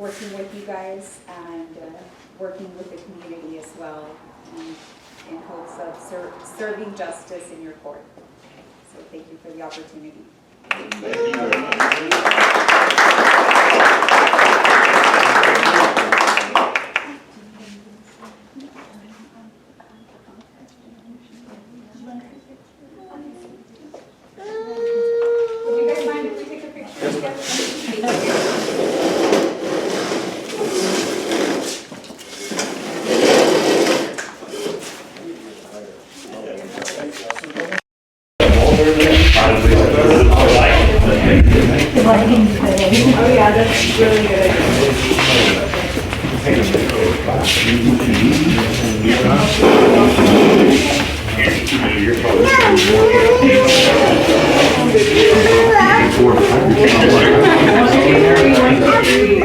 working with you guys and working with the community as well, and in hopes of serving justice in your court. So thank you for the opportunity. Thank you very much. Would you guys mind if we take a picture together? Oh yeah, that's really good.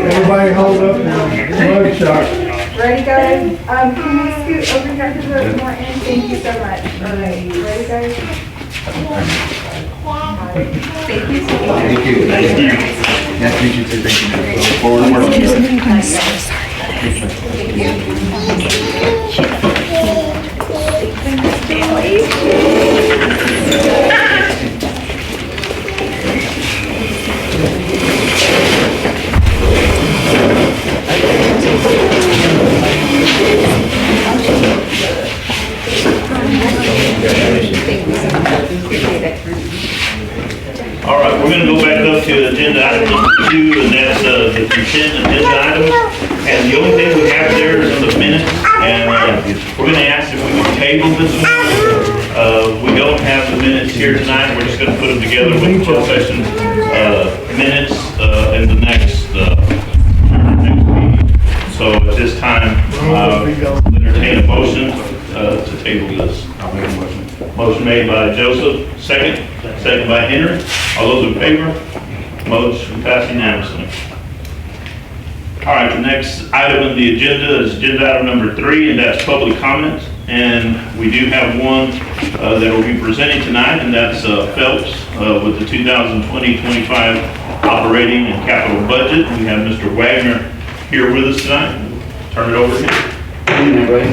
Everybody hold up now. Mug shot. Ready, guys? Can we scoot over here to the more end? Thank you so much. All right, ready, guys? Thank you. Thank you. Nice to meet you too. Thank you. Look forward to working with you. I'm so sorry. All right, we're going to go back up to agenda item number 2, and that's the consent agenda items. And the only thing we have there is the minutes, and we're going to ask if we can table this one. We don't have the minutes here tonight. We're just going to put them together with the closed session minutes in the next meeting. So at this time, I'll entertain a motion to table this. I'll make a motion. Motion made by Joseph, second by Henry. All those in favor? Motion passed unanimously. All right, the next item on the agenda is agenda item number 3, and that's public comments. And we do have one that will be presenting tonight, and that's Phelps with the 2020-25 operating and capital budget. We have Mr. Wagner here with us tonight. Turn it over to him. Good evening, everybody.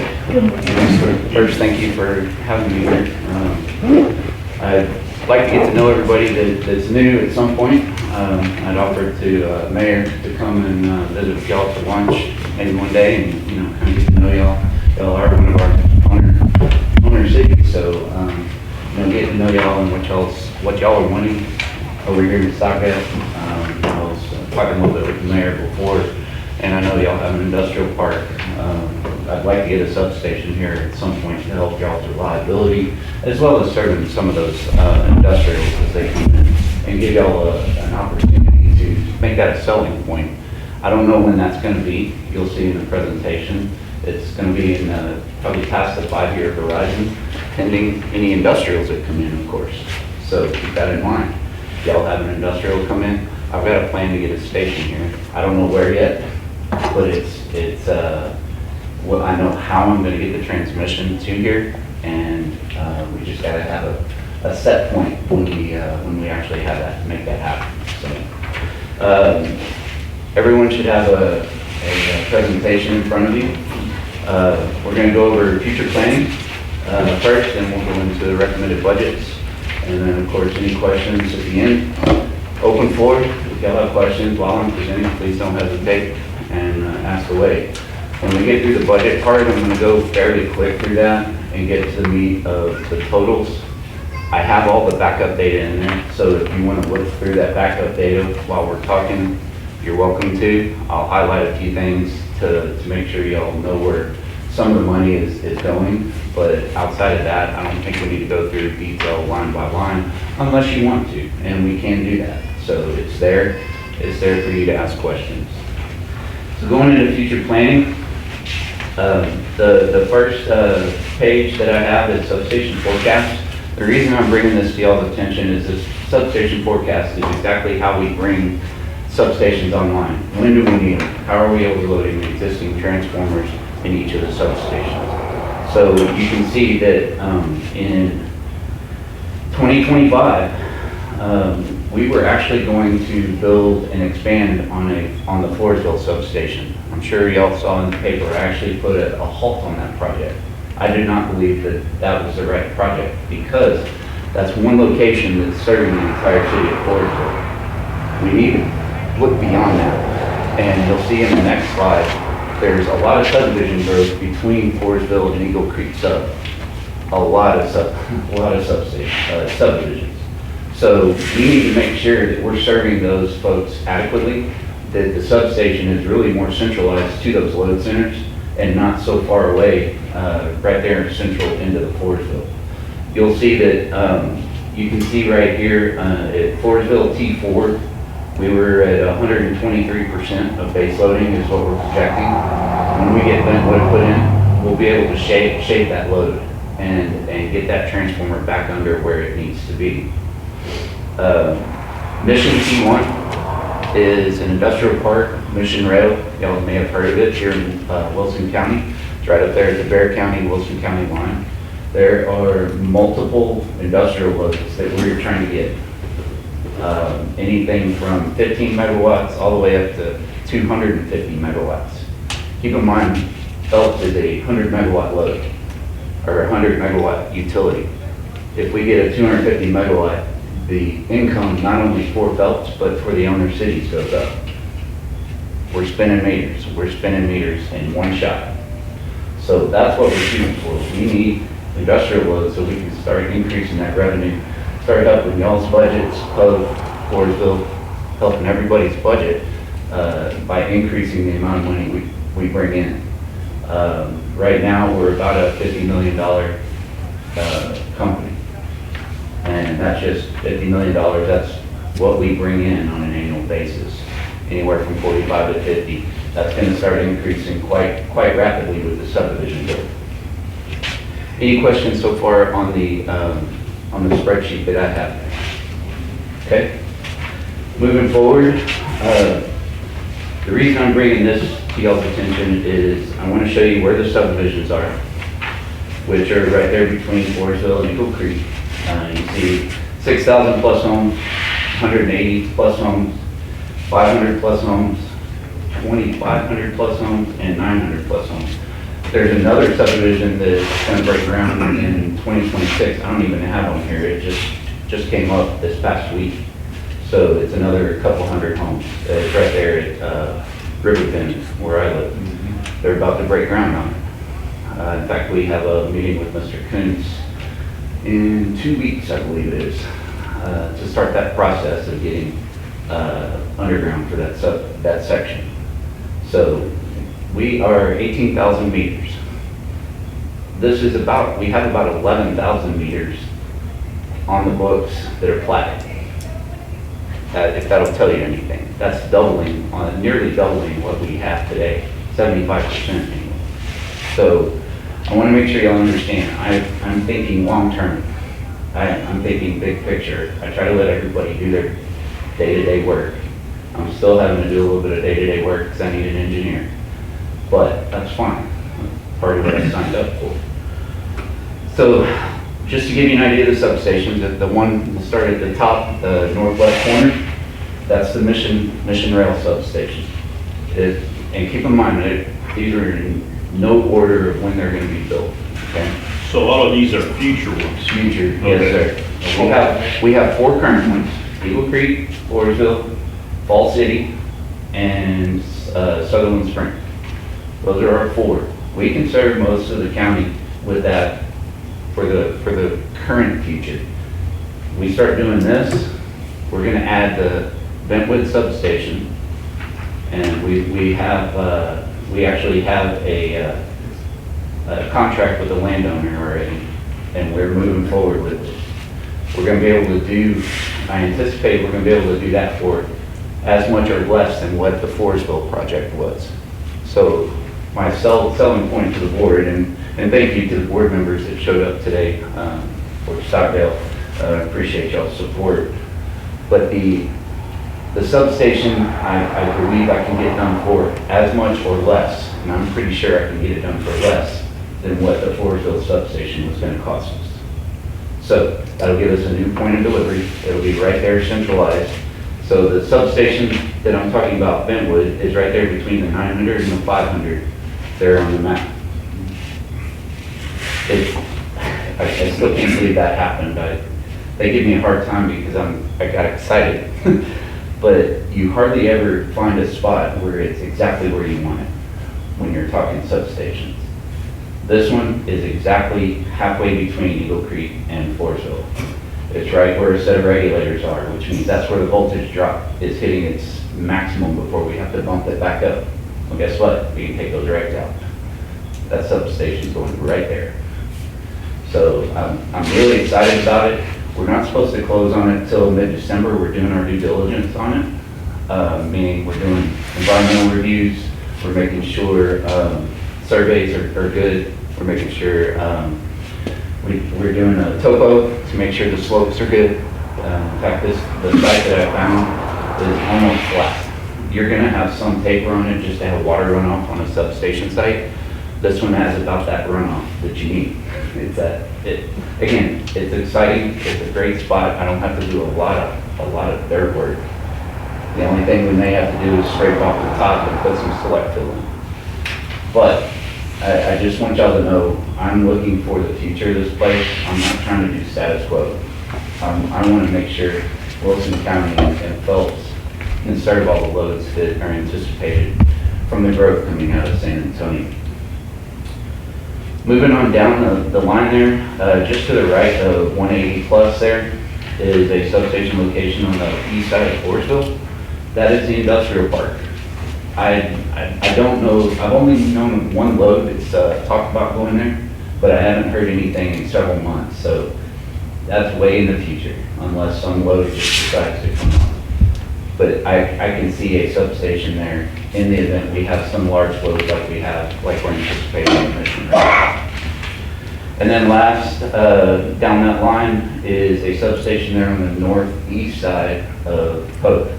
First, thank you for having me here. I'd like to get to know everybody that's new at some point. I'd offered to Mayor to come and visit with y'all for lunch maybe one day, and kind of get to know y'all. Y'all are one of our owner cities, so getting to know y'all and what y'all are wanting over here in Stockdale. I was talking a little bit with the mayor before, and I know y'all have an industrial park. I'd like to get a substation here at some point to help y'all's reliability, as well as serving some of those industrials as they come in, and give y'all an opportunity to make that a selling point. I don't know when that's going to be. You'll see in the presentation. It's going to be in probably past the 5-year horizon, pending any industrials that come in, of course. So keep that in mind. If y'all have an industrial come in, I've got a plan to get a station here. I don't know where yet, but well, I know how I'm going to get the transmission to here, and we just got to have a set point when we actually have that, make that happen. So everyone should have a presentation in front of you. We're going to go over future planning first, and we'll go into the recommended budgets, and then of course any questions at the end. Open floor. If y'all have questions while I'm presenting, please don't hesitate and ask away. When we get through the budget part, I'm going to go fairly quick through that and get to the meat of the totals. I have all the backup data in there, so if you want to look through that backup data while we're talking, you're welcome to. I'll highlight a few things to make sure y'all know where some of the money is going, but outside of that, I don't think we need to go through detail line by line unless you want to, and we can do that. So it's there for you to ask questions. So going into future planning, the first page that I have is substation forecast. The reason I'm bringing this to y'all's attention is this substation forecast is exactly how we bring substations online. When do we need them? How are we overloading the existing transformers in each of the substations? So you can see that in 2025, we were actually going to build and expand on the Floresville substation. I'm sure y'all saw in the paper, I actually put a halt on that project. I did not believe that that was the right project because that's one location that's serving the entire city of Floresville. We need to look beyond that. And you'll see in the next slide, there's a lot of subdivision growth between Floresville and Eagle Creek Sub. A lot of subdivisions. So we need to make sure that we're serving those folks adequately, that the substation is really more centralized to those load centers and not so far away, right there in central into the Floresville. You'll see that, you can see right here at Floresville T4, we were at 123% of base loading is what we're projecting. When we get Bentwood put in, we'll be able to shave that load and get that transformer back under where it needs to be. Mission T1 is an industrial park, Mission Rail. Y'all may have heard of it here in Wilson County. It's right up there at the Bear County, Wilson County line. There are multiple industrial loads that we're trying to get. Anything from 15 megawatts all the way up to 250 megawatts. Keep in mind, Phelps is a 100 megawatt load, or 100 megawatt utility. If we get a 250 megawatt, the income not only for Phelps, but for the owner cities goes up. We're spinning meters in one shot. So that's what we're shooting for. We need industrial loads so we can start increasing that revenue, start helping y'all's budgets of Floresville, helping everybody's budget by increasing the amount of money we bring in. Right now, we're about a $50 million company. And that's just $50 million, that's what we bring in on an annual basis. Anywhere from 45 to 50. That's going to start increasing quite rapidly with the subdivision bill. Any questions so far on the spreadsheet that I have? Okay. Moving forward, the reason I'm bringing this to y'all's attention is I want to show you where the subdivisions are, which are right there between Floresville and Eagle Creek. You see 6,000 plus homes, 180 plus homes, 500 plus homes, 2,500 plus homes, and 900 plus homes. There's another subdivision that's going to break ground in 2026. I don't even have on here. It just came up this past week. So it's another couple hundred homes. It's right there at Riverbend, where I live. They're about to break ground on it. In fact, we have a meeting with Mr. Kuntz in 2 weeks, I believe it is, to start that process of getting underground for that section. So we are 18,000 meters. We have about 11,000 meters on the books that are platted. If that'll tell you anything. That's nearly doubling what we have today, 75% anyway. So I want to make sure y'all understand, I'm thinking long-term. I'm thinking big picture. I try to let everybody do their day-to-day work. I'm still having to do a little bit of day-to-day work because I need an engineer. But that's fine. That's part of what I signed up for. So just to give you an idea of the substations, the one we'll start at the top, the northwest corner, that's the Mission Rail substation. And keep in mind that these are in no order of when they're going to be built. Okay? So all of these are future ones? Future, Okay. yes sir. We have 4 current ones: Eagle Creek, Floresville, Fall City, and Sutherland Spring. Those are our 4. We can serve most of the county with that for the current future. We start doing this, we're going to add the Bentwood substation, and we actually have a contract with the landowner already, and we're moving forward with it. We're going to be able to do, I anticipate we're going to be able to do that for as much or less than what the Floresville project was. So my selling point to the board, and thank you to the board members that showed up today for Stockdale. Appreciate y'all's support. But the substation, I believe I can get done for as much or less, and I'm pretty sure I can get it done for less than what the Floresville substation was going to cost us. So that'll give us a new point of delivery. It'll be right there centralized. So the substation that I'm talking about, Bentwood, is right there between the 900 and the 500 there on the map. I still can't believe that happened. They give me a hard time because I got excited. But you hardly ever find a spot where it's exactly where you want it when you're talking substations. This one is exactly halfway between Eagle Creek and Floresville. It's right where a set of regulators are, which means that's where the voltage drop is hitting its maximum before we have to bump it back up. Well, guess what? We can take those regs out. That substation's going right there. So I'm really excited about it. We're not supposed to close on it until mid-December. We're doing our due diligence on it, meaning we're doing environmental reviews. We're making sure surveys are good. We're making sure we're doing a topo to make sure the slopes are good. In fact, the site that I found is almost flat. You're gonna have some taper on it just to have water runoff on a substation site. This one has about that runoff that you need. Again, it's exciting. It's a great spot. I don't have to do a lot of dirt work. The only thing we may have to do is scrape off the top and put some select fill in. But I just want y'all to know I'm looking for the future of this place. I'm not trying to do status quo. I want to make sure Wilson County and Phelps can serve all the loads that are anticipated from the growth coming out of San Antonio. Moving on down the line there, just to the right of 180 plus there is a substation location on the east side of Floresville. That is the industrial park. I don't know, I've only known one load that's talked about going there, but I haven't heard anything in several months. So that's way in the future, unless some load just decides to come on. But I can see a substation there in the event we have some large loads like we're anticipating in Mission. And then last, down that line is a substation there on the northeast side of Pope.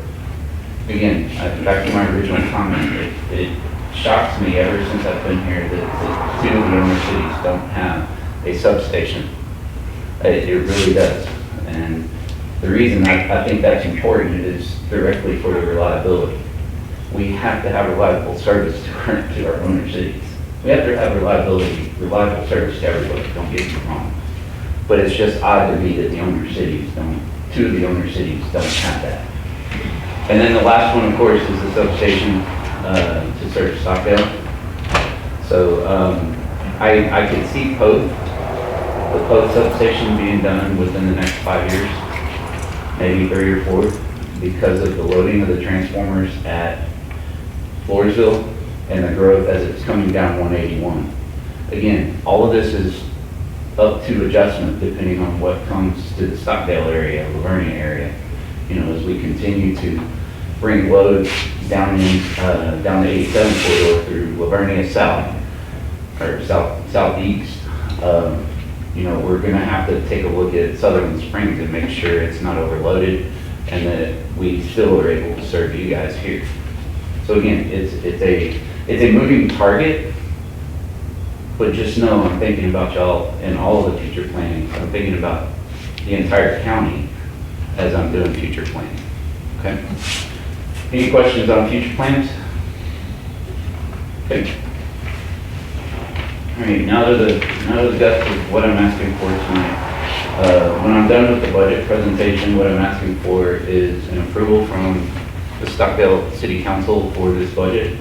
Again, back to my original comment, it shocks me ever since I've been here that two of the owner cities don't have a substation. It really does. And the reason I think that's important is directly for the reliability. We have to have reliable service to our owner cities. We have to have reliable service to everybody, don't get me wrong. But it's just odd to me that the owner cities two of the owner cities don't have that. And then the last one, of course, is the substation to serve Stockdale. So I could see the Poth substation being done within the next 5 years, maybe 3 or 4, because of the loading of the transformers at Floresville and the growth as it's coming down 181. Again, all of this is up to adjustment depending on what comes to the Stockdale area, Lavernia area. You know, as we continue to bring loads down the 87 corridor through Lavernia South, or southeast, you know, we're gonna have to take a look at Sutherland Springs and make sure it's not overloaded and that we still are able to serve you guys here. So again, it's a moving target, but just know I'm thinking about y'all and all of the future planning. I'm thinking about the entire county as I'm doing future planning, okay? Any questions on future plans? Okay. All right, now to the guts of what I'm asking for tonight. When I'm done with the budget presentation, what I'm asking for is an approval from the Stockdale City Council for this budget.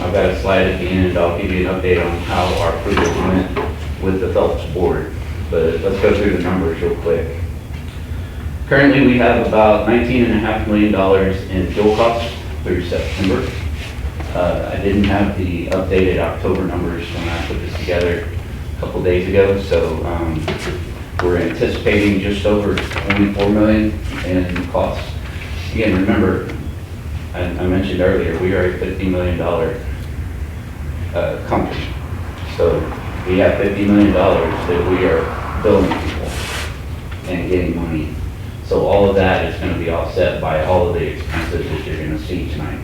I've got a slide at the end. I'll give you an update on how our approval went with the Phelps board, but let's go through the numbers real quick. Currently, we have about $19.5 million in fuel costs through September. I didn't have the updated October numbers when I put this together a couple days ago, so we're anticipating just over $24 million in costs. Again, remember, I mentioned earlier, we are a $50 million company. So we have $50 million that we are billing people and getting money. So all of that is going to be offset by all of the expenses that you're going to see tonight.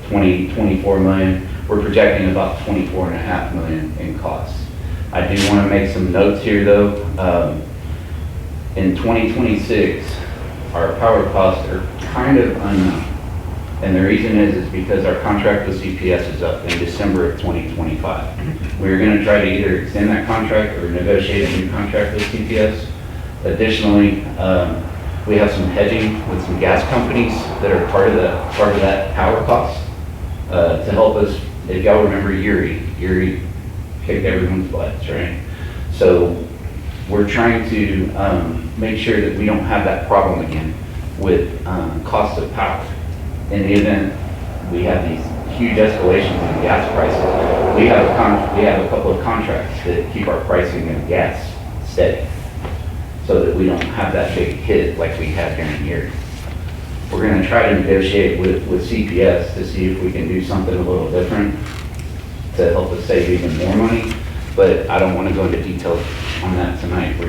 24 million. We're projecting about 24.5 million in costs. I do want to make some notes here though. In 2026, our power costs are kind of unknown. And the reason is because our contract with CPS is up in December of 2025. We're going to try to either extend that contract or negotiate a new contract with CPS. Additionally, we have some hedging with some gas companies that are part of that power cost to help us. If y'all remember Uri kicked everyone's butts, right? So we're trying to make sure that we don't have that problem again with cost of power. In the event we have these huge escalations in gas prices, we have a couple of contracts that keep our pricing of gas steady, so that we don't have that big hit like we had during the year. We're going to try to negotiate with CPS to see if we can do something a little different to help us save even more money, but I don't want to go into details on that tonight.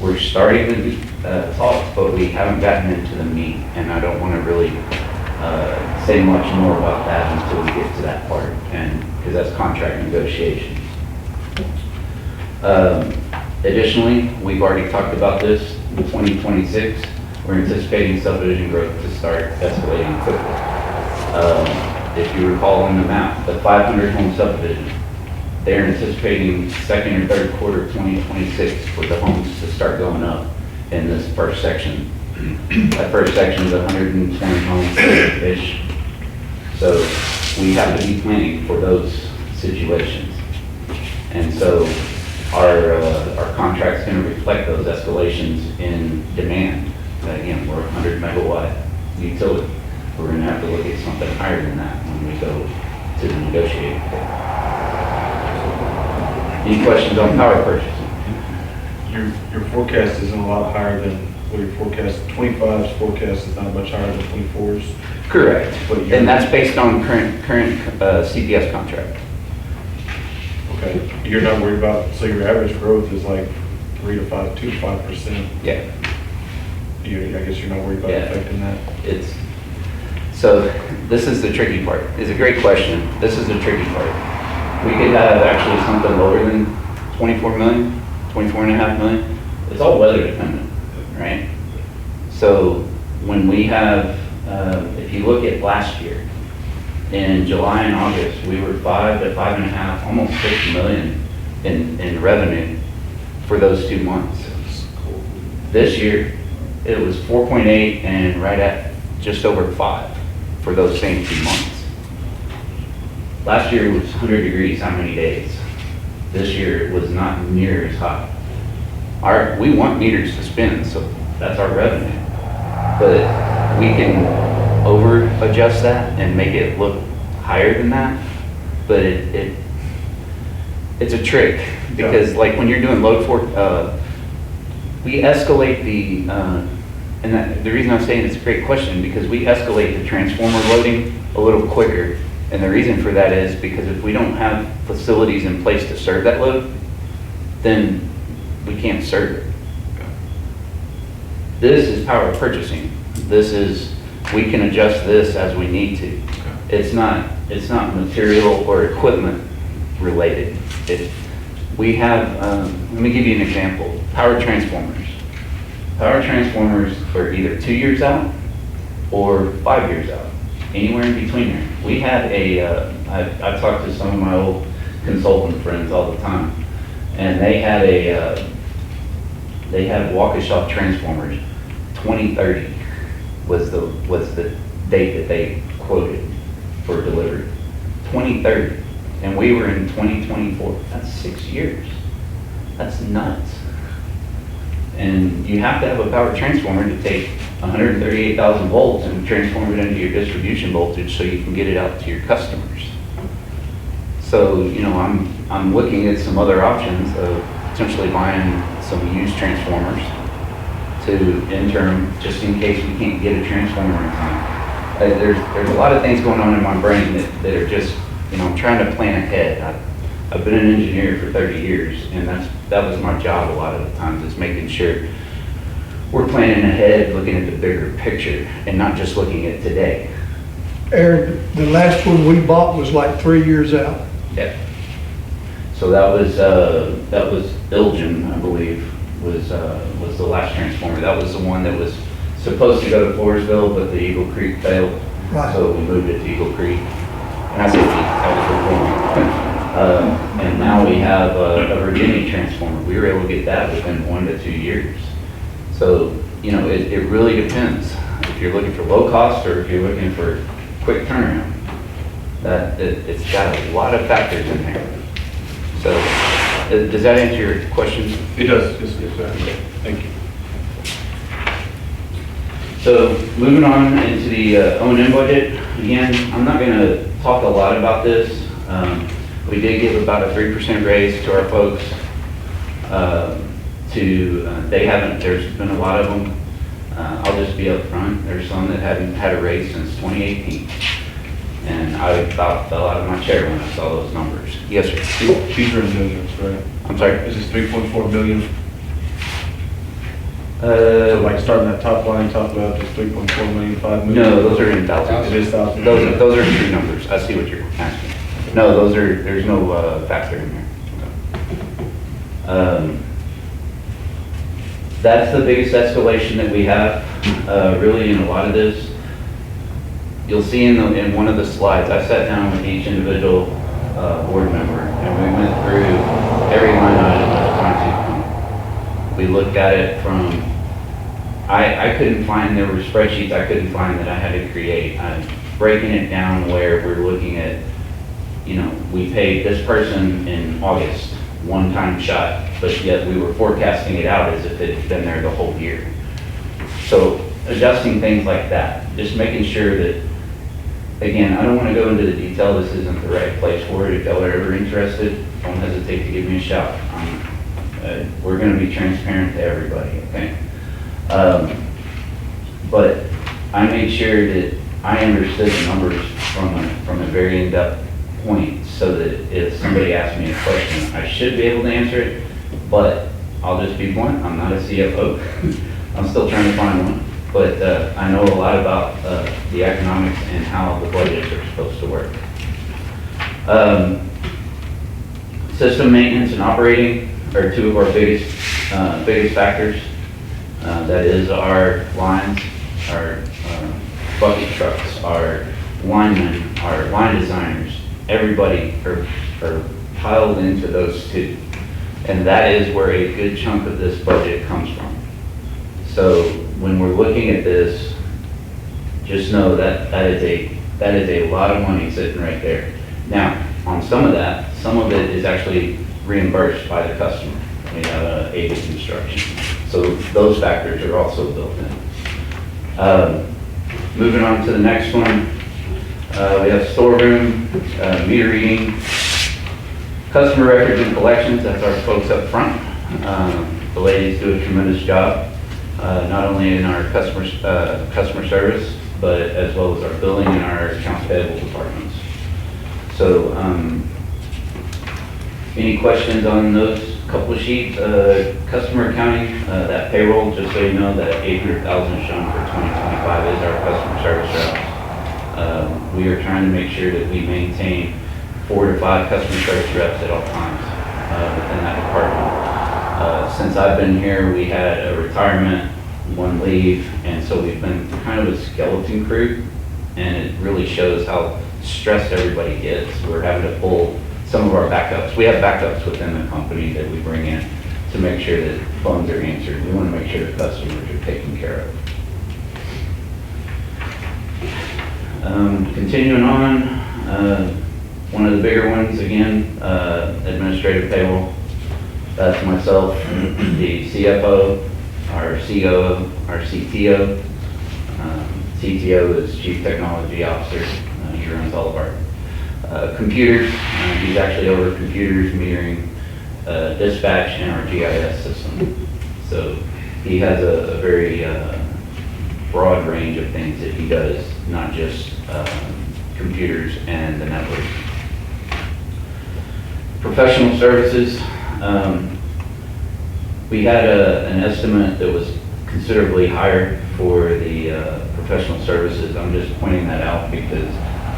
We're starting to talk, but we haven't gotten into the meat, and I don't want to really say much more about that until we get to that part, and because that's contract negotiations. Additionally, we've already talked about this in 2026. We're anticipating subdivision growth to start escalating quickly. If you recall on the map, the 500 home subdivision, they're anticipating second or third quarter of 2026 for the homes to start going up in this first section. That first section is 120 homes-ish. So we have to be planning for those situations. And so our contract's going to reflect those escalations in demand. Again, we're a 100 megawatt utility. We're going to have to look at something higher than that when we go to the negotiating table. Any questions on power purchasing? Your forecast isn't a lot higher than what your forecast, 25's forecast is not much higher than 24's. Correct. But And that's based on current CPS contract. Okay, you're not worried about, so your average growth is like 2 to 5%. Yeah. I guess you're not worried about Yeah. affecting that? So this is the tricky part. It's a great question. This is the tricky part. We could have actually something lower than 24 million, 24.5 million. It's all weather dependent, right? So when we have, if you look at last year, in July and August, we were 5 to 5.5, almost 6 million in revenue for those 2 months. This year, it was 4.8 and right at just over 5 for those same 2 months. Last year was 100 degrees, how many days? This year it was not near as hot. We want meters to spin, so that's our revenue. But we can over adjust that and make it look higher than that. But it's a trick, because like when you're doing load we escalate the reason I'm saying it's a great question, because we escalate the transformer loading a little quicker. And the reason for that is because if we don't have facilities in place to serve that load, then we can't serve it. This is power purchasing. We can adjust this as we need to. It's not material or equipment related. We have, let me give you an example. Power transformers. Power transformers are either 2 years out or 5 years out, anywhere in between there. We had I talked to some of my old consultant friends all the time, and they had Waukesha transformers. 2030 was the date that they quoted for delivery. 2030, and we were in 2024. That's 6 years. That's nuts. And you have to have a power transformer to take 138,000 volts and transform it into your distribution voltage so you can get it out to your customers. So, I'm looking at some other options of potentially buying some used transformers to interim, just in case we can't get a transformer in time. There's a lot of things going on in my brain that are just, I'm trying to plan ahead. I've been an engineer for 30 years, and that was my job a lot of the times, is making sure we're planning ahead, looking at the bigger picture, and not just looking at today. Aaron, the last one we bought was like 3 years out. Yeah. So that was Elgin, I believe, was the last transformer. That was the one that was supposed to go to Floresville, but the Eagle Creek failed. Right. So we moved it to Eagle Creek. And I said, that was the and now we have a Virginia transformer. We were able to get that within 1 to 2 years. So, you know, it really depends. If you're looking for low cost or if you're looking for quick turnaround, it's got a lot of factors in there. So, does that answer your question? It does, yes, thank you. So, moving on into the O&M budget, again, I'm not going to talk a lot about this. We did give about a 3% raise to our folks. There's been a lot of them. I'll just be upfront. There's some that haven't had a raise since 2018. And I about fell out of my chair when I saw those numbers. Yes, sir. These are in millions, right? I'm sorry? This is 3.4 million. Uh, So like starting that top line, top left is 3.4 million, 5 million? No, those are in thousands. It is thousands? Those are true numbers. I see what you're asking. No, there's no factor in there. That's the biggest escalation that we have, really in a lot of this. You'll see in one of the slides, I sat down with each individual board member and we went through every line item with a fine-tooth comb. We looked at it from, I couldn't find, there were spreadsheets I couldn't find that I had to create. I'm breaking it down where we're looking at, you know, we paid this person in August, one-time shot, but yet we were forecasting it out as if it had been there the whole year. So adjusting things like that, just making sure that, again, I don't want to go into the detail. This isn't the right place for it. If y'all are ever interested, don't hesitate to give me a shout. We're going to be transparent to everybody, okay? But I made sure that I understood the numbers from a very in-depth point so that if somebody asked me a question, I should be able to answer it, but I'll just be blunt, I'm not a CFO. I'm still trying to find one, but I know a lot about the economics and how the budgets are supposed to work. System maintenance and operating are two of our biggest factors. That is our lines, our bucket trucks, our linemen, our line designers, everybody are piled into those two. And that is where a good chunk of this budget comes from. So when we're looking at this, just know that that is a lot of money sitting right there. Now, on some of it is actually reimbursed by the customer. We have aided construction. So those factors are also built in. Moving on to the next one, we have storeroom, meter reading, customer records and collections. That's our folks up front. The ladies do a tremendous job, not only in our customer service, but as well as our billing and our accounts payable departments. So, any questions on those couple of sheets? Customer accounting, that payroll, just so you know, that 800,000 shown for 2025 is our customer service reps. We are trying to make sure that we maintain 4 to 5 customer service reps at all times within that department. Since I've been here, we had a retirement, one leave, and so we've been kind of a skeleton crew, and it really shows how stressed everybody gets. We're having to pull some of our backups. We have backups within the company that we bring in to make sure that phones are answered. We want to make sure the customers are taken care of. Continuing on, one of the bigger ones, again, administrative payroll. That's myself, the CFO, our COO, our CTO. CTO is Chief Technology Officer. He runs all of our computers. He's actually over computers, metering, dispatch, and our GIS system. So he has a very broad range of things that he does, not just computers and the network. Professional services. We had an estimate that was considerably higher for the professional services. I'm just pointing that out because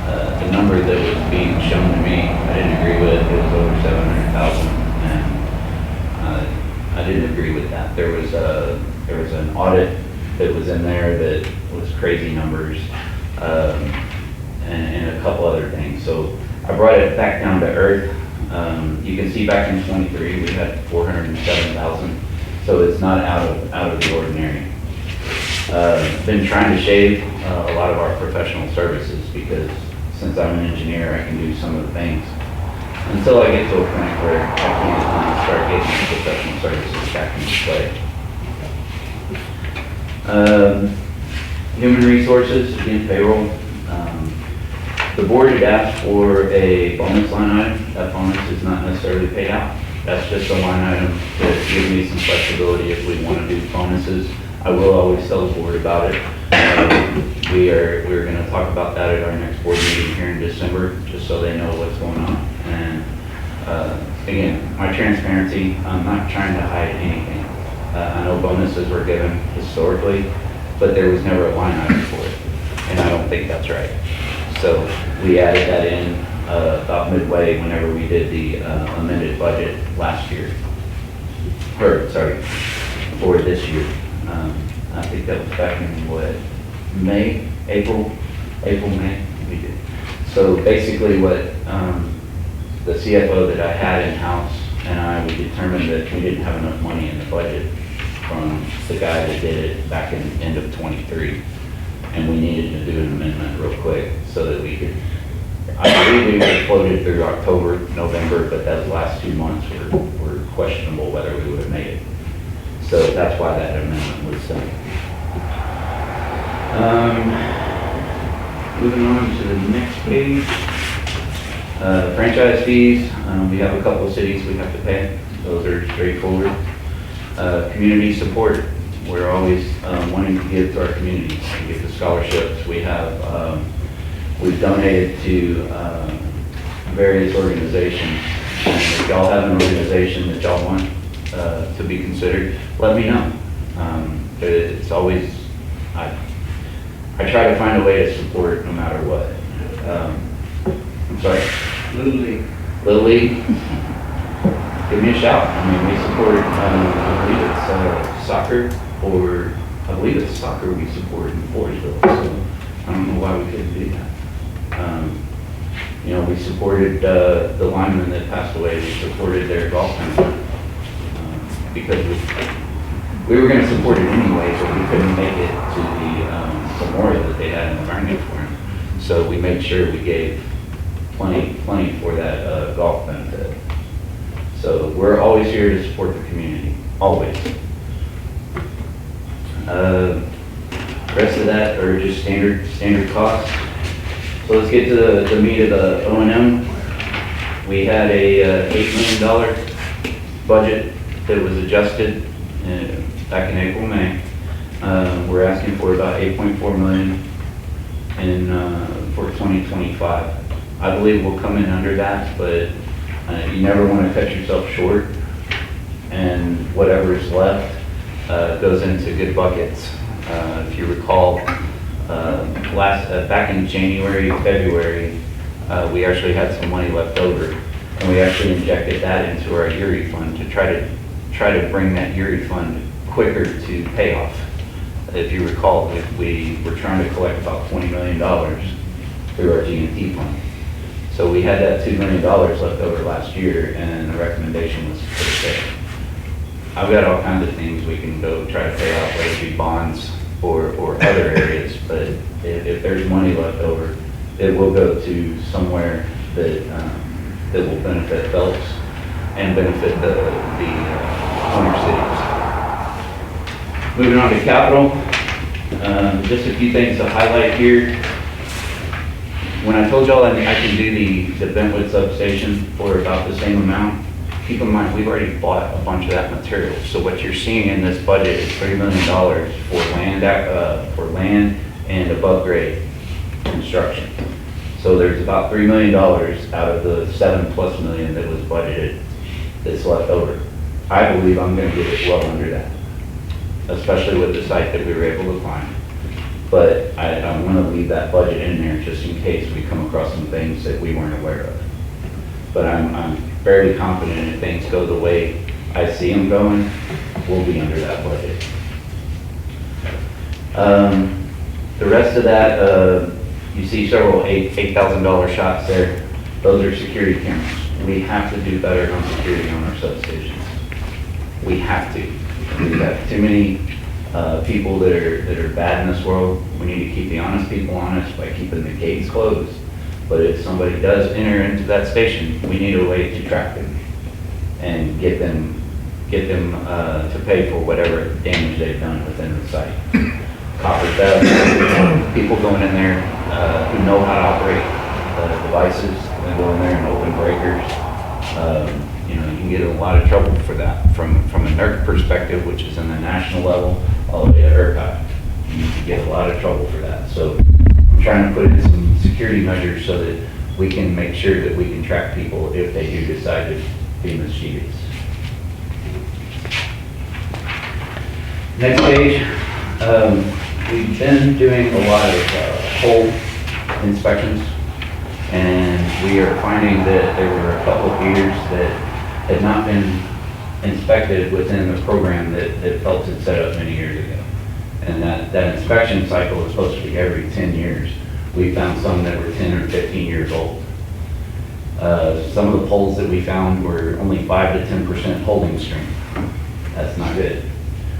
the number that was being shown to me, I didn't agree with. It was over 700,000, and I didn't agree with that. There was an audit that was in there that was crazy numbers, and a couple other things. So I brought it back down to earth. You can see back in '23 we had 407,000, so it's not out of the ordinary. Been trying to shave a lot of our professional services because since I'm an engineer, I can do some of the things until I get to a point where I can start getting professional services back into play. Human resources, again, payroll. The board had asked for a bonus line item. That bonus is not necessarily paid out. That's just a line item that gives me some flexibility if we want to do bonuses. I will always tell the board about it. We're going to talk about that at our next board meeting here in December, just so they know what's going on. And again, my transparency, I'm not trying to hide anything. I know bonuses were given historically, but there was never a line item for it, and I don't think that's right. So we added that in about midway whenever we did the amended budget last year, or sorry, for this year. I think that was back in what, April, May, we did. So basically what the CFO that I had in-house and I, we determined that we didn't have enough money in the budget from the guy that did it back in the end of '23. And we needed to do an amendment real quick so that we could, I believe we were floated through October, November, but those last 2 months were questionable whether we would have made it. So that's why that amendment was done. Moving on to the next page. Franchise fees, we have a couple of cities we have to pay. Those are straightforward. Community support, we're always wanting to give to our communities, and give the scholarships. We have, we've donated to various organizations. And if y'all have an organization that y'all want to be considered, let me know. But it's always, I try to find a way to support no matter what. I'm sorry? Little League. Give me a shout. I mean, we support, I believe it's soccer, or I believe it's soccer we support in Floresville. So I don't know why we couldn't do that. You know, we supported the lineman that passed away. We supported their golf tournament because we were going to support it anyway, but we couldn't make it to the memorial that they had in the Barnet for him. So we made sure we gave plenty for that golf benefit. So we're always here to support the community, always. Rest of that are just standard costs. So let's get to the meat of the O&M. We had a $8 million budget that was adjusted back in April, May. We're asking for about $8.4 million for 2025. I believe we'll come in under that, but you never want to cut yourself short, and whatever is left goes into good buckets. If you recall, back in January, February, we actually had some money left over, and we actually injected that into our URI fund to try to bring that URI fund quicker to payoff. If you recall, we were trying to collect about $20 million through our G&T fund. So we had that $2 million left over last year, and the recommendation was to put it there. I've got all kinds of things we can go try to pay off, whether it be bonds or other areas, but if there's money left over, it will go to somewhere that will benefit Phelps and benefit the owner cities. Moving on to capital, just a few things to highlight here. When I told y'all I can do the Bentwood substation for about the same amount, keep in mind, we've already bought a bunch of that material. So what you're seeing in this budget is $3 million for land and above grade construction. So there's about $3 million out of the $7+ million that was budgeted that's left over. I believe I'm going to get it well under that, especially with the site that we were able to find. but I want to leave that budget in there just in case we come across some things that we weren't aware of. But I'm fairly confident if things go the way I see them going, we'll be under that budget. The rest of that, you see several $8,000 shots there. Those are security cameras. We have to do better on security on our substations. We have to. We've got too many people that are bad in this world. We need to keep the honest people honest by keeping the gates closed. But if somebody does enter into that station, we need a way to track them and get them to pay for whatever damage they've done within the site. Copper theft, people going in there who know how to operate devices, and go in there and open breakers. You can get in a lot of trouble for that from a NERC perspective, which is in the national level, all the way to ERCOT. You can get a lot of trouble for that. So I'm trying to put in some security measures so that we can make sure that we can track people if they do decide to be mischievous. Next page, we've been doing a lot of pole inspections, and we are finding that there were a couple of years that had not been inspected within the program that Phelps had set up many years ago. And that inspection cycle is supposed to be every 10 years. We found some that were 10 or 15 years old. Some of the poles that we found were only 5 to 10% holding strength. That's not good.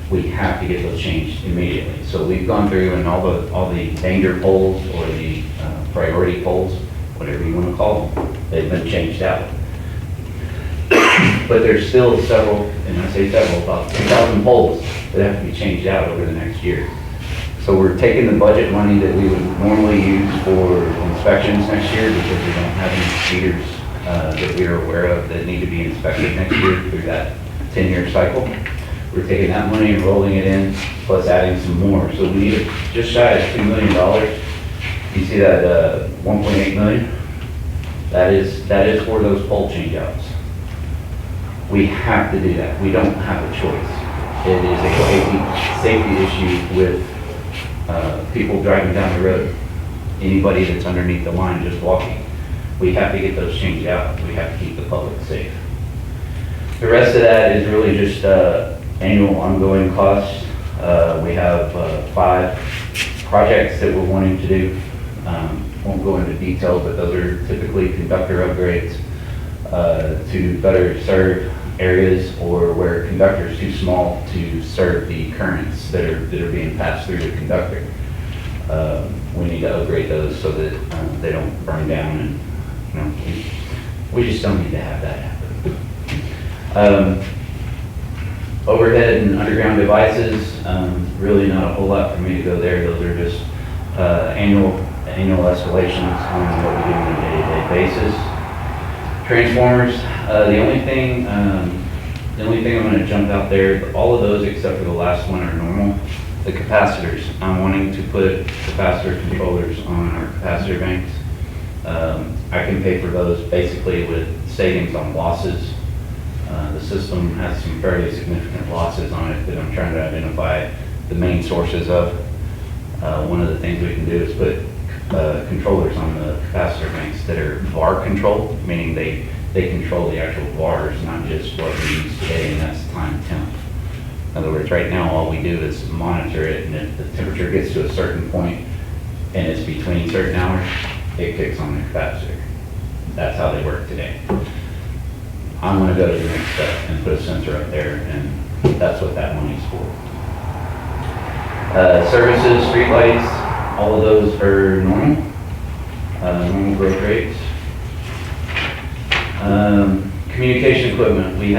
We have to get those changed immediately. So we've gone through and all the danger poles or the priority poles, whatever you want to call them, they've been changed out. But there's still several, and I say several, about 2,000 poles that have to be changed out over the next year. So we're taking the budget money that we would normally use for inspections next year because we don't have any speeders that we are aware of that need to be inspected next year through that 10-year cycle. We're taking that money and rolling it in, plus adding some more. So we need just shy of $2 million. You see that 1.8 million? That is for those pole changeouts. We have to do that. We don't have a choice. It is a safety issue with people driving down the road. Anybody that's underneath the line just walking. We have to get those changed out. We have to keep the public safe. The rest of that is really just annual ongoing costs. We have 5 projects that we're wanting to do. Won't go into detail, but those are typically conductor upgrades to better serve areas or where conductor is too small to serve the currents that are being passed through the conductor. We need to upgrade those so that they don't burn down, and we just don't need to have that happen. Overhead and underground devices, really not a whole lot for me to go there. Those are just annual escalations on what we do on a day-to-day basis. Transformers, the only thing I'm going to jump out there, all of those except for the last one are normal. The capacitors, I'm wanting to put capacitor controllers on our capacitor banks. I can pay for those basically with savings on losses. The system has some fairly significant losses on it that I'm trying to identify the main sources of. One of the things we can do is put controllers on the capacitor banks that are VAR controlled, meaning they control the actual VARs, not just what we use today, and that's time temp. In other words, right now all we do is monitor it, and if the temperature gets to a certain point and it's between certain hours, it kicks on the capacitor. That's how they work today. I'm going to go to the next step and put a sensor up there, and that's what that money's for. Services, streetlights, all of those are normal growth rates. Communication equipment, we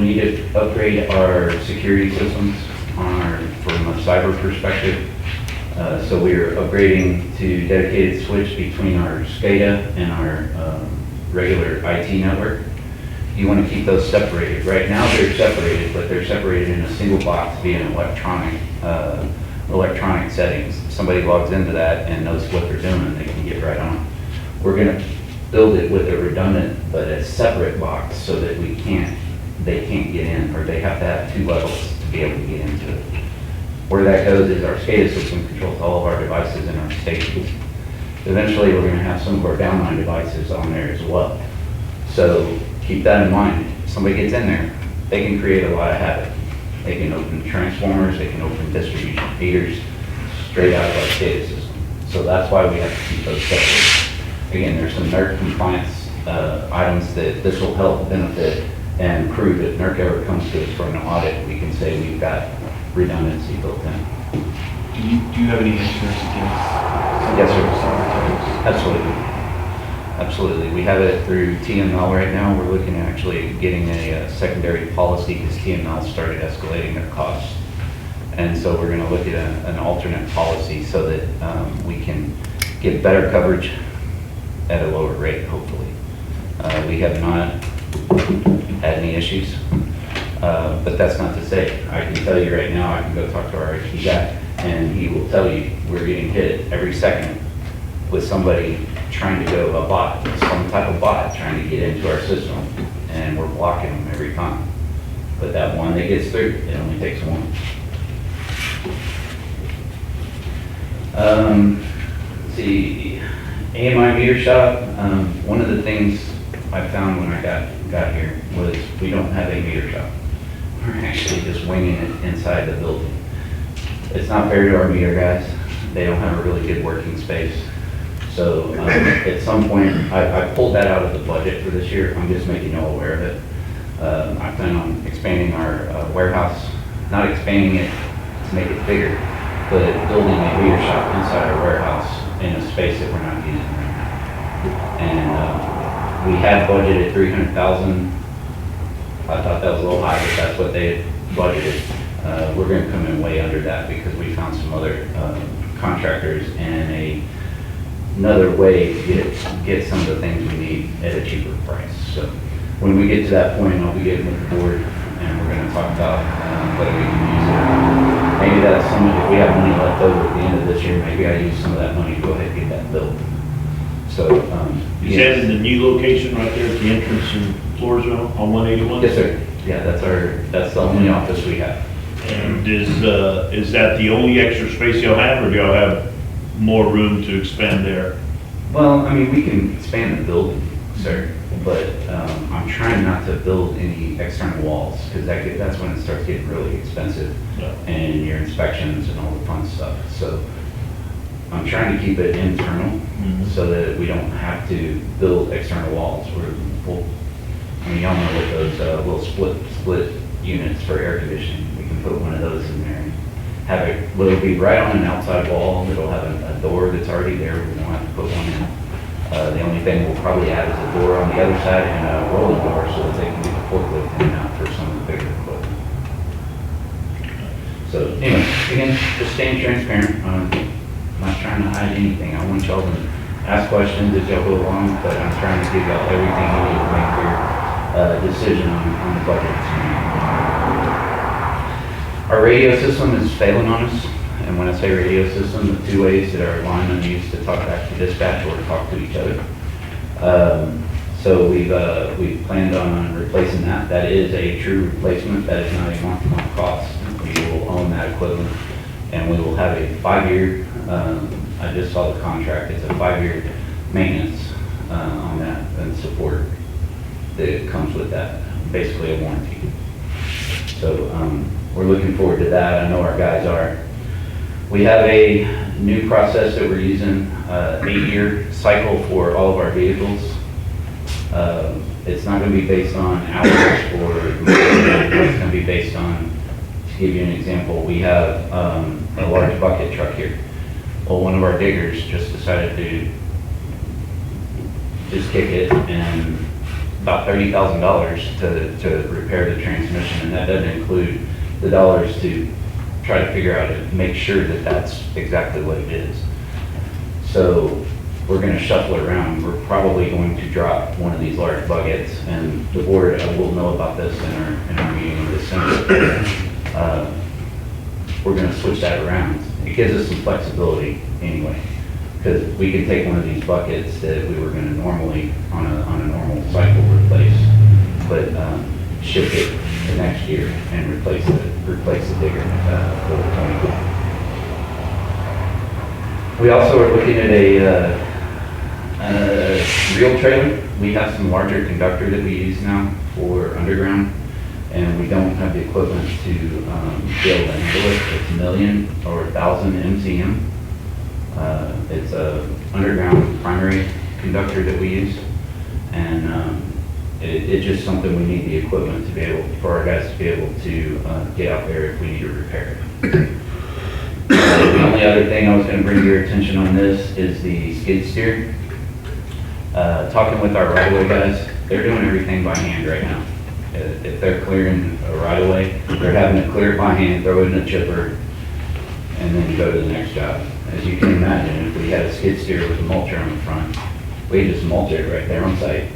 need to upgrade our security systems from a cyber perspective. So we are upgrading to dedicated switch between our SCADA and our regular IT network. You want to keep those separated. Right now they're separated, but they're separated in a single box via an electronic settings. If somebody logs into that and knows what they're doing, they can get right on. We're going to build it with a redundant but a separate box so that they can't get in, or they have to have 2 levels to be able to get into it. Where that goes is our SCADA system controls all of our devices in our stations. Eventually, we're gonna have some of our downline devices on there as well. So keep that in mind. If somebody gets in there, they can create a lot of havoc. They can open transformers, they can open distribution feeders straight out of our SCADA system. So that's why we have to keep those separate. Again, there's some NERC compliance items that this will help benefit and prove if NERC ever comes to us for an audit, we can say we've got redundancy built in. Do you have any insurance against? Yes, sir. Cyber attacks? Absolutely. Absolutely. We have it through TML right now. We're looking at actually getting a secondary policy because TML started escalating their costs. And so we're going to look at an alternate policy so that we can get better coverage at a lower rate, hopefully. We have not had any issues, but that's not to say. I can tell you right now, I can go talk to our IT guy, and he will tell you we're getting hit every second with somebody trying to go a bot, some type of bot trying to get into our system, and we're blocking them every time. But that one that gets through, it only takes one. Let's see, AMI meter shop, one of the things I found when I got here was we don't have a meter shop. We're actually just winging it inside the building. It's not fair to our meter guys. They don't have a really good working space. So at some point, I pulled that out of the budget for this year. I'm just making you all aware of it. I plan on expanding our warehouse, not expanding it to make it bigger, but building a meter shop inside our warehouse in a space that we're not using right now. And we had budgeted $300,000. I thought that was a little high, but that's what they had budgeted. We're going to come in way under that because we found some other contractors and another way to get some of the things we need at a cheaper price. So when we get to that point, I'll be getting with the board and we're going to talk about whether we can use it. Maybe that's some, if we have money left over at the end of this year, maybe I use some of that money to go ahead and get that built. So, Is that in the new location right there at the entrance in Floresville on 181? yes, sir. Yeah, that's the only office we have. And is that the only extra space y'all have, or do y'all have more room to expand there? Well, I mean, we can expand the building, sir, but I'm trying not to build any external walls because that's when it starts getting really expensive Yeah. and your inspections and all the fun stuff. So I'm trying to keep it internal so that we don't have to build external walls. I mean, y'all know what those little split units for air conditioning. We can put one of those in there and have it, well, it'll be right on an outside wall. It'll have a door that's already there. We won't have to put one in. The only thing we'll probably add is a door on the other side and a rolling door so that they can get the forklift in and out for some of the bigger equipment. So anyway, again, just staying transparent. I'm not trying to hide anything. I want y'all to ask questions as y'all go along, but I'm trying to give y'all everything you need to make your decision on the budget. Our radio system is failing on us. And when I say radio system, the two ways that our linemen use to talk back to dispatch or talk to each other. So we've planned on replacing that. That is a true replacement. That is not a month-to-month cost. We will own that equipment, and we will have a 5-year. I just saw the contract. It's a 5-year maintenance on that and support that comes with that. Basically a warranty. So we're looking forward to that. I know our guys are. We have a new process that we're using, 8-year cycle for all of our vehicles. It's not going to be based on hours or it's going to be based on, to give you an example, we have a large bucket truck here. Well, one of our diggers just decided to just kick it and about $30,000 to repair the transmission, and that doesn't include the dollars to try to figure out and make sure that that's exactly what it is. So we're going to shuffle it around. We're probably going to drop one of these large buckets, and the board will know about this in our meeting in December. We're going to switch that around. It gives us some flexibility anyway, because we can take one of these buckets that we were going to normally on a normal cycle replace, but shift it the next year and replace the digger for the 21. We also are looking at a reel trailer. We have some larger conductor that we use now for underground, and we don't have the equipment to be able to handle it. It's 1,000,000 or 1,000 MCM. It's a underground primary conductor that we use, and it's just something we need the equipment to be able, for our guys to be able to get out there if we need to repair it. The only other thing I was going to bring to your attention on this is the skid steer. Talking with our right-of-way guys, they're doing everything by hand right now. If they're clearing a right-of-way, they're having to clear it by hand, throw it in a chipper, and then go to the next job. As you can imagine, if we had a skid steer with a mulcher on the front, we just mulch it right there on site.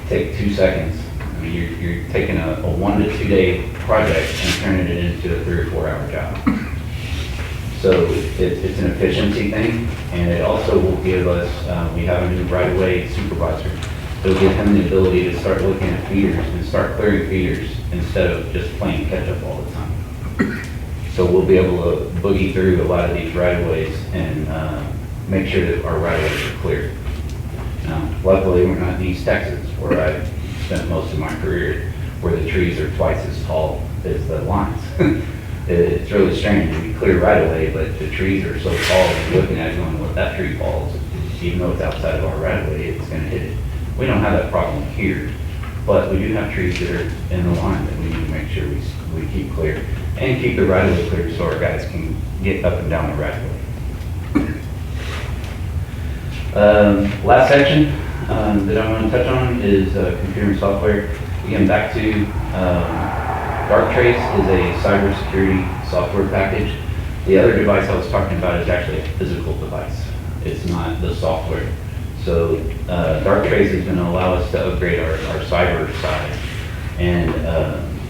Take 2 seconds. I mean, you're taking a 1 to 2 day project and turning it into a 3 or 4 hour job. So it's an efficiency thing, and it also will give us, we have a new right-of-way supervisor. It'll give him the ability to start looking at feeders and start clearing feeders instead of just playing catch up all the time. So we'll be able to boogie through a lot of these right-of-ways and make sure that our right-of-ways are clear. Now, luckily, we're not in East Texas, where I spent most of my career, where the trees are twice as tall as the lines. It's really strange. We clear right-of-way, but the trees are so tall, and looking at it going, well, that tree falls, even though it's outside of our right-of-way, it's going to hit it. We don't have that problem here, but we do have trees that are in the line that we need to make sure we keep clear and keep the right-of-way clear so our guys can get up and down the right-of-way. Last section that I want to touch on is computer and software. Again, back to Darktrace is a cybersecurity software package. The other device I was talking about is actually a physical device. It's not the software. So Darktrace is going to allow us to upgrade our cyber side and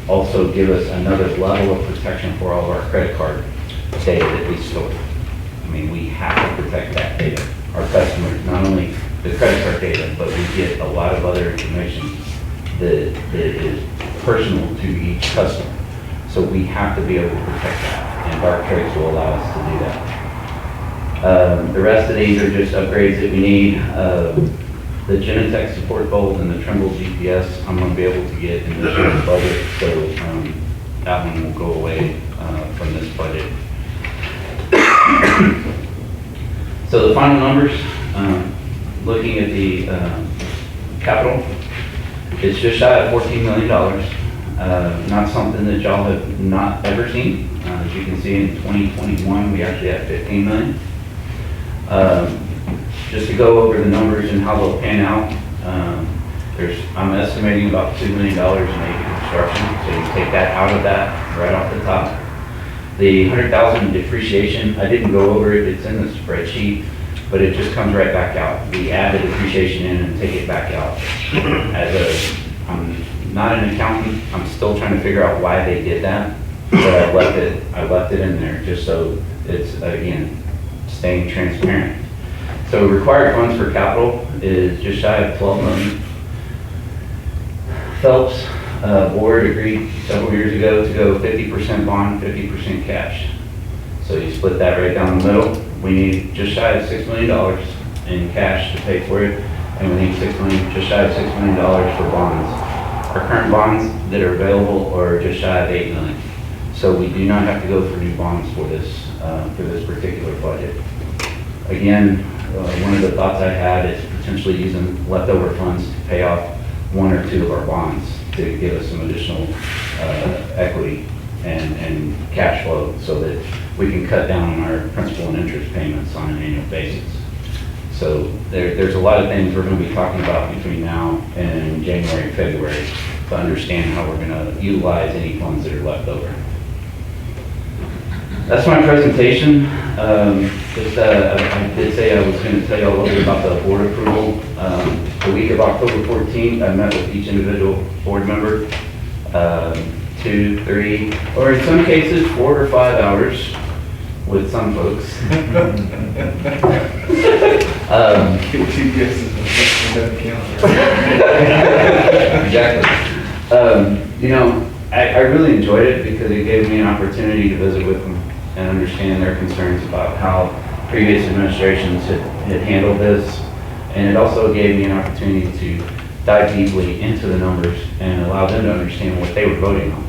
also give us another level of protection for all of our credit card data that we store. I mean, we have to protect that data. Our customers, not only the credit card data, but we get a lot of other information that is personal to each customer. So we have to be able to protect that, and Darktrace will allow us to do that. The rest of these are just upgrades that we need. The Genetech support bulb and the Trimble GPS, I'm going to be able to get in this year's budget, so that one will go away from this budget. So the final numbers, looking at the capital, it's just shy of $14 million. Not something that y'all have not ever seen. As you can see, in 2021, we actually had $15 million. Just to go over the numbers and how they'll pan out, I'm estimating about $2 million in AV construction, so you take that out of that right off the top. The $100,000 depreciation, I didn't go over it, it's in the spreadsheet, but it just comes right back out. We add the depreciation in and take it back out. I'm not an accountant, I'm still trying to figure out why they did that, but I left it in there just so it's, again, staying transparent. So required funds for capital is just shy of $12 million. Phelps board agreed several years ago to go 50% bond, 50% cash. So you split that right down the middle. We need just shy of $6 million in cash to pay for it, and we need just shy of $6 million for bonds. Our current bonds that are available are just shy of $8 million. So we do not have to go for new bonds for this particular budget. Again, one of the thoughts I had is potentially using leftover funds to pay off 1 or 2 of our bonds to give us some additional equity and cash flow so that we can cut down on our principal and interest payments on an annual basis. So there's a lot of things we're going to be talking about between now and January and February to understand how we're going to utilize any funds that are left over. That's my presentation. I did say I was going to tell you a little bit about the board approval. The week of October 14th, I met with each individual board member, 2, 3, or in some cases 4 or 5 hours with some folks. Exactly. I really enjoyed it because it gave me an opportunity to visit with them and understand their concerns about how previous administrations had handled this. And it also gave me an opportunity to dive deeply into the numbers and allow them to understand what they were voting on.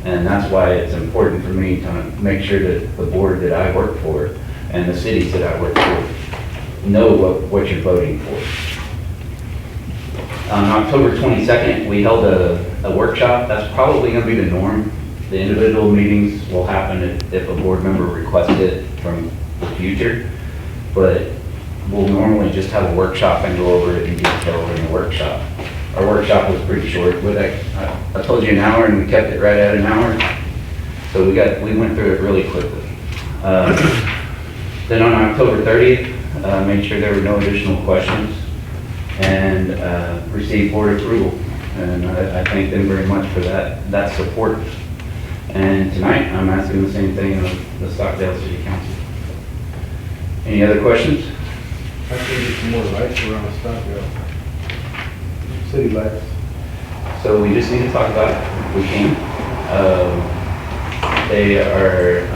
And that's why it's important for me to make sure that the board that I work for and the cities that I work for know what you're voting for. On October 22nd, we held a workshop. That's probably going to be the norm. The individual meetings will happen if a board member requests it from the future, but we'll normally just have a workshop and go over it in detail in the workshop. Our workshop was pretty short. I told you an hour and we kept it right at an hour. So we went through it really quickly. Then on October 30th, made sure there were no additional questions and received board approval. And I thank them very much for that support. And tonight, I'm asking the same thing of the Stockdale City Council. Any other questions? I think get some more lights around Stockdale. City lights. So we just need to talk about it. We can. They are,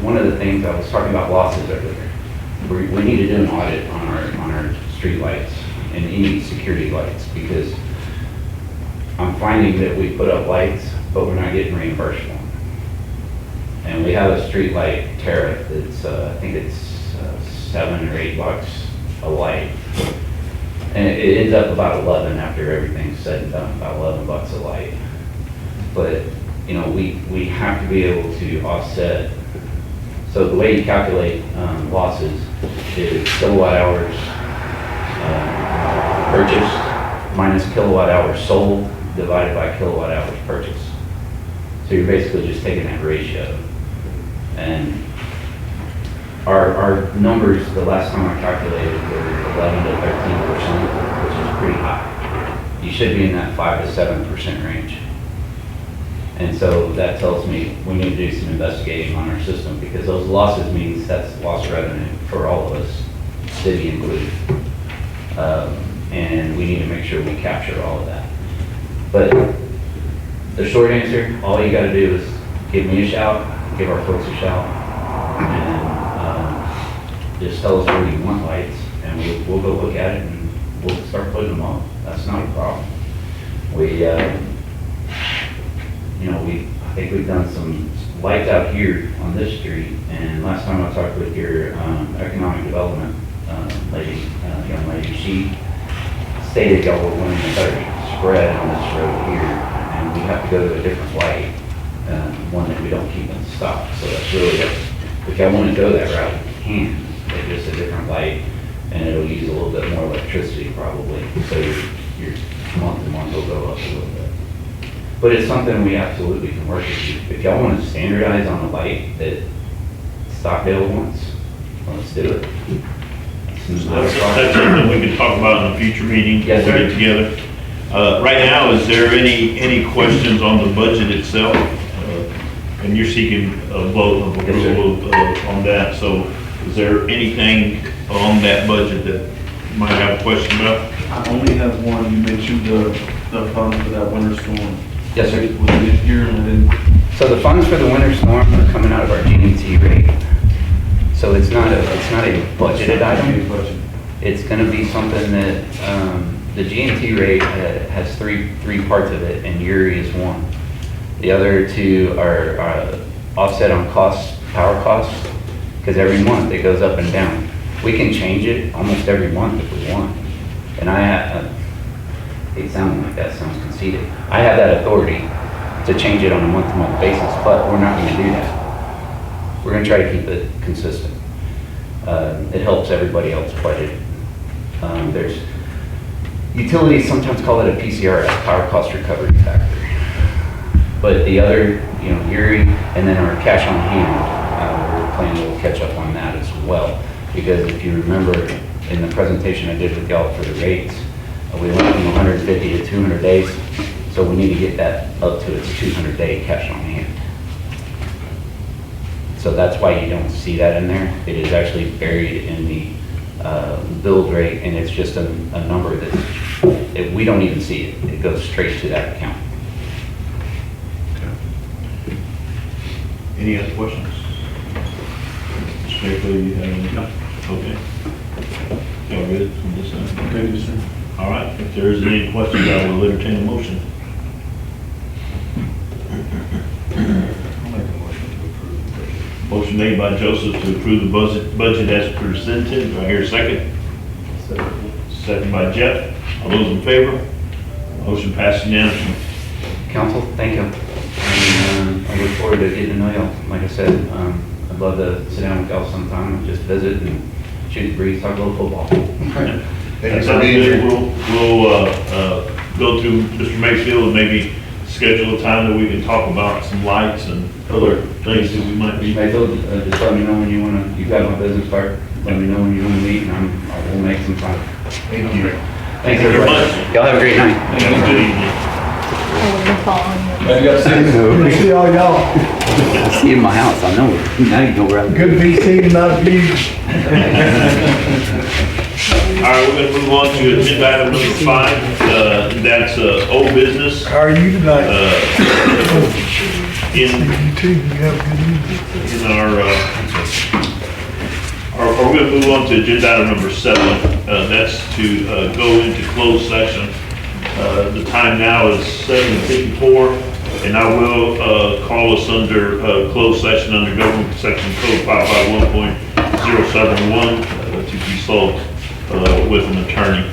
one of the things I was talking about losses earlier. We need to do an audit on our street lights and any security lights because I'm finding that we put up lights, but we're not getting reimbursed for them. And we have a street light tariff that's, I think it's $7 or $8 a light. And it ends up about 11 after everything's said and done, about $11 a light. But, you know, we have to be able to offset. So the way you calculate losses is kilowatt hours purchased minus kilowatt hours sold divided by kilowatt hours purchased. So you're basically just taking that ratio. And our numbers, the last time I calculated, were 11 to 13%, which is pretty high. You should be in that 5 to 7% range. And so that tells me we need to do some investigating on our system because those losses means that's lost revenue for all of us, city included. And we need to make sure we capture all of that. But the short answer, all you got to do is give me a shout, give our folks a shout, and just tell us where you want lights, and we'll go look at it and we'll start putting them up. That's not a problem. I think we've done some lights out here on this street, and last time I talked with your economic development young lady, she stated y'all were wanting a better spread on this road here, and we have to go to a different light, one that we don't keep in stock. So that's really, if y'all want to go that route, you can. It's just a different light, and it'll use a little bit more electricity probably. So your month to month will go up a little bit. But it's something we absolutely can work with. If y'all want to standardize on a light that Stockdale wants, well, let's do it. That's something we can talk about in a future meeting. Yes, sir. We'll get together. Right now, is there any questions on the budget itself? And you're seeking a vote of approval on that. So is there anything on that budget that you might have a question about? I only have one. You mentioned the funds for that winter storm. Yes, sir. Was it here and then? So the funds for the winter storm are coming out of our GNT rate. So it's not a budgeted item. It's going to be something that the GNT rate has three parts of it, and Uri is one. The other two are offset on costs, power costs, because every month it goes up and down. We can change it almost every month if we want. And it sounds like that sounds conceited. I have that authority to change it on a month-to-month basis, but we're not going to do that. We're going to try to keep it consistent. It helps everybody else budget. There's utilities sometimes call it a PCRF, power cost recovery factor. But the other, Uri, and then our cash on hand, we're planning to catch up on that as well. Because if you remember in the presentation I did with y'all for the rates, we went from 150 to 200 days. So we need to get that up to its 200-day cash on hand. So that's why you don't see that in there. It is actually buried in the build rate, and it's just a number that we don't even see it. It goes straight to that account. Any other questions? Mr. Draper, you have any? No. Okay. Y'all good on this end? Okay, yes, sir. All right, if there isn't any questions, I will entertain a motion. I'll make a motion to approve the budget. Motion made by Joseph to approve the budget as presented. Do I hear a second? Second by Jeff. All those in favor? Motion passed unanimously. Council, thank you. And I look forward to getting to know y'all. Like I said, I'd love to sit down with y'all sometime and just visit and shoot the breeze, talk a little football. Thank you That for sounds being good. here. We'll go through Mr. Mayfield and maybe schedule a time that we can talk about some lights and other things that we might be. Mayfield, just let me know when you wanna, you've got my business card. Let me know when you wanna meet and I will make some time. Thank you. Thanks, you very everybody. much. Y'all have a great night. Have a good evening. See all y'all. See you in my house, I know. Now you know where I live. Good to be seen, not abused. All right, we're gonna move on to agenda item number 5. That's old business. How are you tonight? In You too. You have a good evening. in we're going to move on to agenda item number 7. That's to go into closed session. The time now is 7:54, and I will call us under closed session under government section code 551.071 to consult with an attorney.